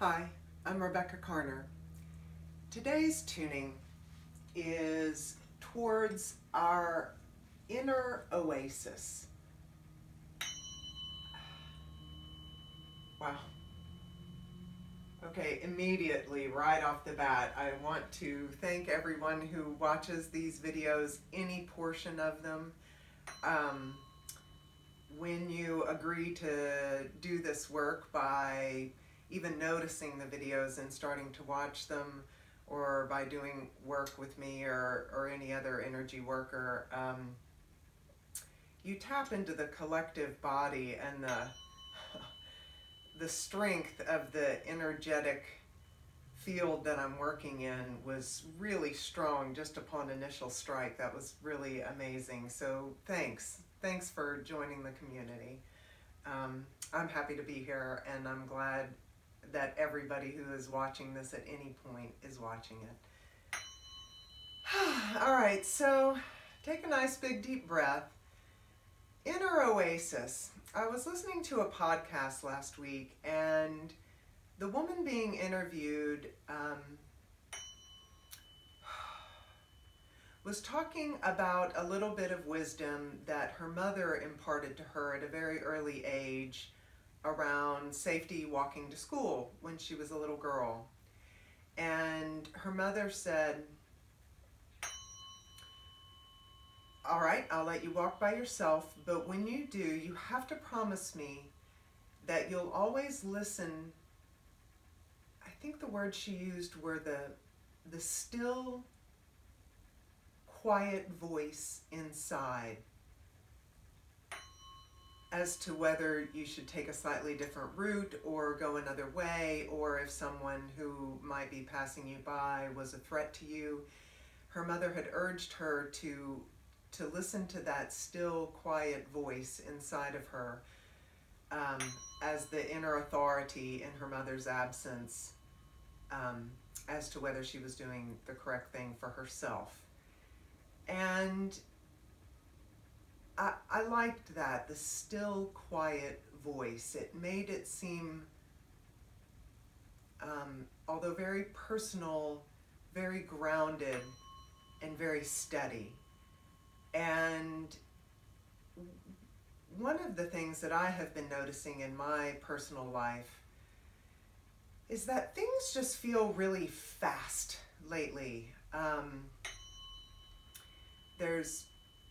Hi, I'm Rebecca Carner. Today's tuning is towards our inner oasis. Wow. Okay, immediately, right off the bat, I want to thank everyone who watches these videos, any portion of them. Um, when you agree to do this work by even noticing the videos and starting to watch them, or by doing work with me or any other energy worker, you tap into the collective body and the strength of the energetic field that I'm working in was really strong just upon initial strike. That was really amazing. So thanks for joining the community. I'm happy to be here, and I'm glad that everybody who is watching this at any point is watching it. All right, so take a nice big deep breath. Inner Oasis. I was listening to a podcast last week, and the woman being interviewed was talking about a little bit of wisdom that her mother imparted to her at a very early age around safety walking to school when she was a little girl. And her mother said, "All right, I'll let you walk by yourself, but when you do, you have to promise me that you'll always listen." I think the words she used were the still, quiet voice inside as to whether you should take a slightly different route or go another way, or if someone who might be passing you by was a threat to you. Her mother had urged her to listen to that still, quiet voice inside of her, as the inner authority in her mother's absence, as to whether she was doing the correct thing for herself. And I liked that, the still, quiet voice. It made it seem, although very personal, very grounded, and very steady. And one of the things that I have been noticing in my personal life is that things just feel really fast lately. There's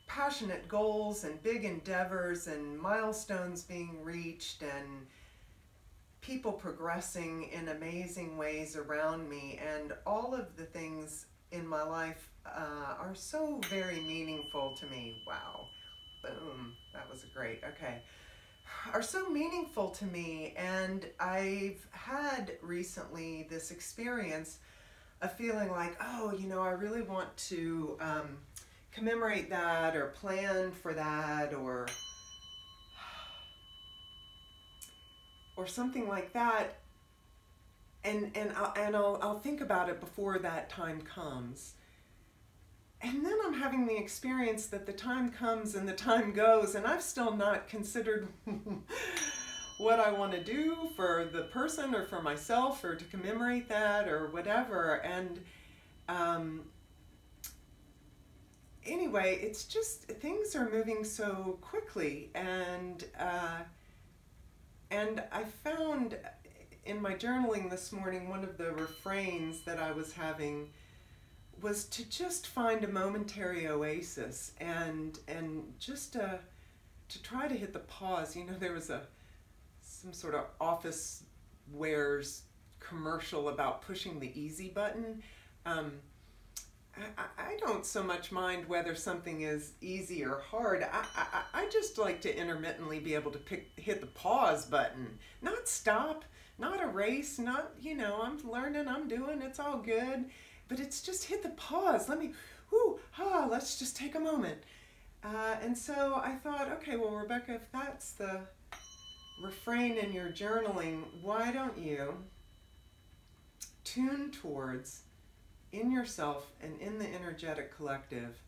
passionate goals and big endeavors and milestones being reached and people progressing in amazing ways around me, and all of the things in my life are so very meaningful to me. Wow. Boom. That was great. Okay. Are so meaningful to me, and I've had recently this experience of feeling like, oh, I really want to commemorate that or plan for that or something like that, and I'll think about it before that time comes. And then I'm having the experience that the time comes and the time goes, and I've still not considered what I want to do for the person or for myself or to commemorate that or whatever. And anyway, it's just things are moving so quickly, and I found in my journaling this morning, one of the refrains that I was having was to just find a momentary oasis and just to try to hit the pause. There was some sort of office wares commercial about pushing the easy button. I don't so much mind whether something is easy or hard. I just like to intermittently be able to hit the pause button, not stop, not erase, not, I'm learning, I'm doing, it's all good. But it's just hit the pause. Let's just take a moment. And so I thought, okay, well, Rebecca, if that's the refrain in your journaling, why don't you tune towards, in yourself and in the energetic collective,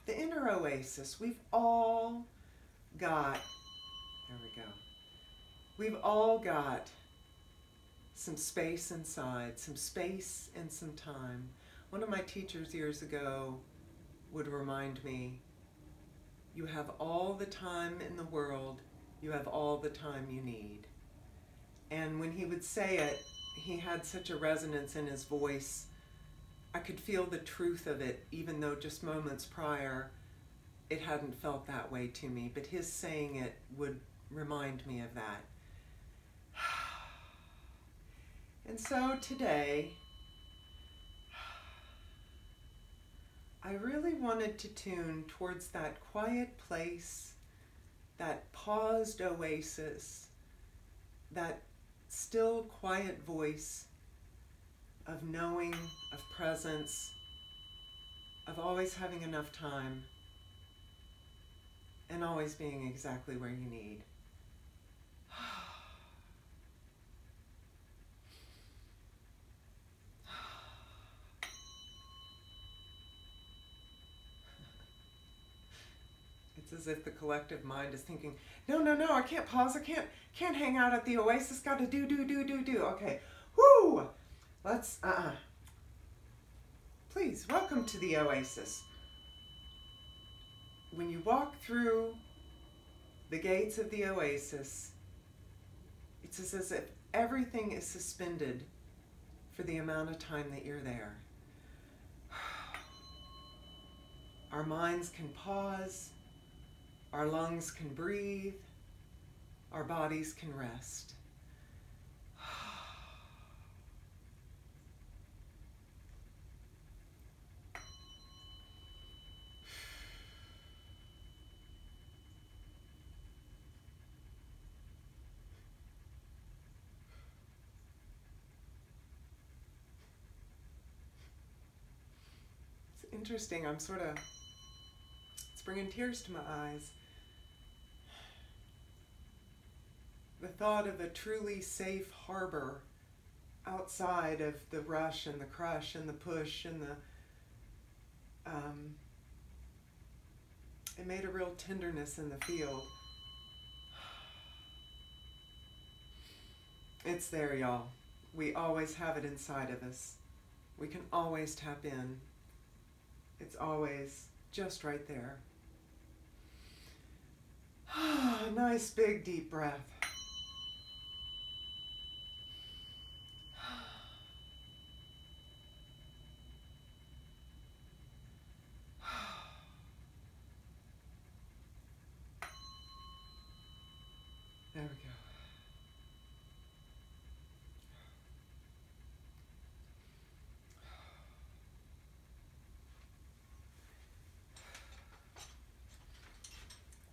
the inner oasis. We've all got, there we go. We've all got some space inside, some space and some time. One of my teachers years ago would remind me, you have all the time in the world, you have all the time you need. And when he would say it, he had such a resonance in his voice. I could feel the truth of it, even though just moments prior it hadn't felt that way to me. But his saying it would remind me of that. And so today, I really wanted to tune towards that quiet place, that paused oasis, that still quiet voice of knowing, of presence, of always having enough time, and always being exactly where you need. It's as if the collective mind is thinking, no, I can't pause, I can't hang out at the oasis, gotta do. Okay, whoo! Let's, Please, welcome to the oasis. When you walk through the gates of the oasis, it's as if everything is suspended for the amount of time that you're there. Our minds can pause, our lungs can breathe, our bodies can rest. It's interesting, it's bringing tears to my eyes. The thought of a truly safe harbor outside of the rush and the crush and the push and it made a real tenderness in the field. It's there, y'all. We always have it inside of us. We can always tap in. It's always just right there. Nice big deep breath. There we go.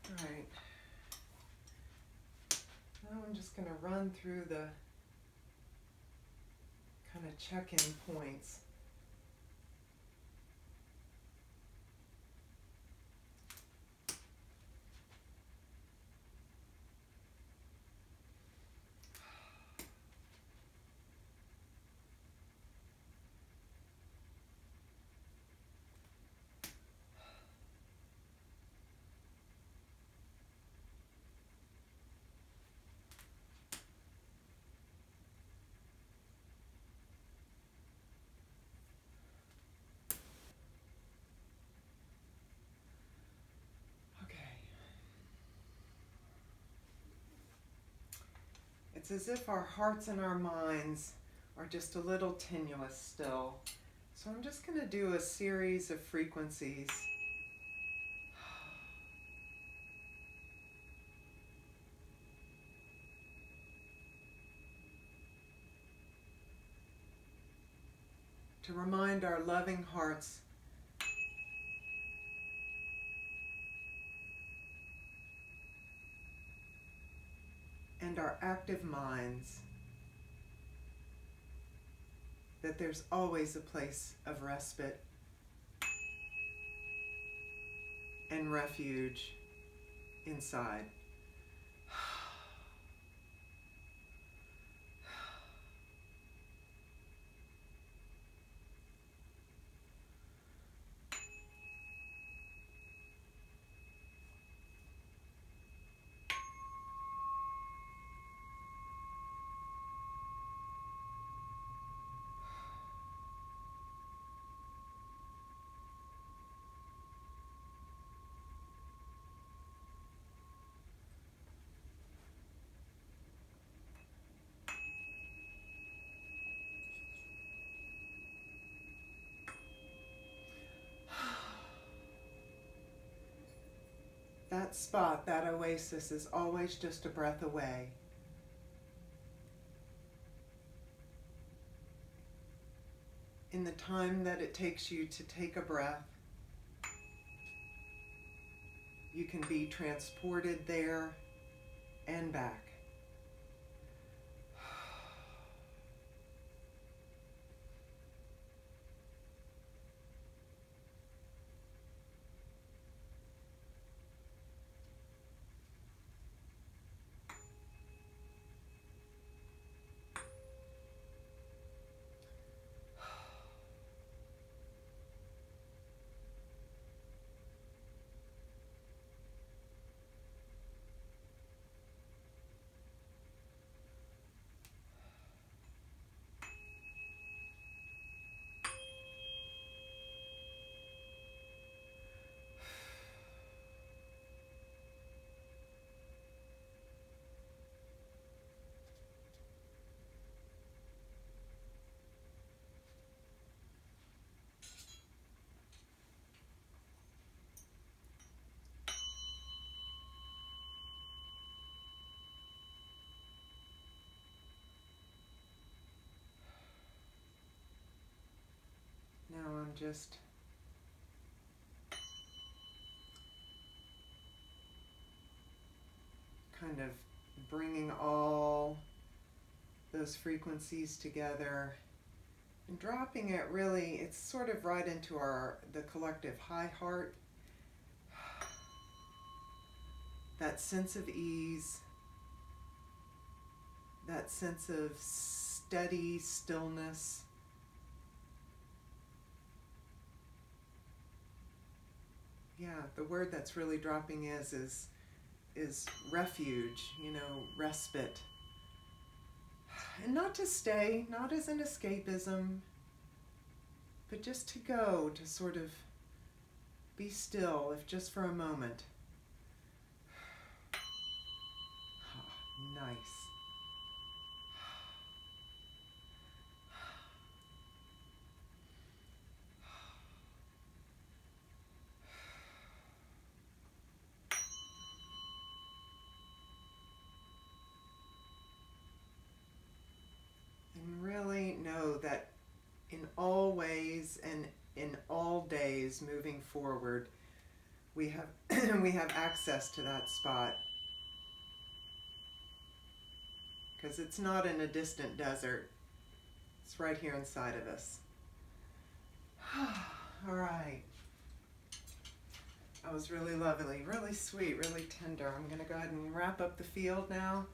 All right. Now I'm just going to run through the kind of check-in points. It's as if our hearts and our minds are just a little tenuous still. So I'm just going to do a series of frequencies. To remind our loving hearts and our active minds that there's always a place of respite and refuge inside. That spot, that oasis, is always just a breath away. In the time that it takes you to take a breath, you can be transported there and back. Now I'm just kind of bringing all those frequencies together and dropping it really, it's sort of right into the collective high heart. That sense of ease, that sense of steady stillness. Yeah, the word that's really dropping is refuge, respite. And not to stay, not as an escapism, but just to go, to sort of be still, if just for a moment. Nice. And really know that in all ways and in all days moving forward, we have we have access to that spot. Because it's not in a distant desert. It's right here inside of us. All right. That was really lovely, really sweet, really tender. I'm going to go ahead and wrap up the field now.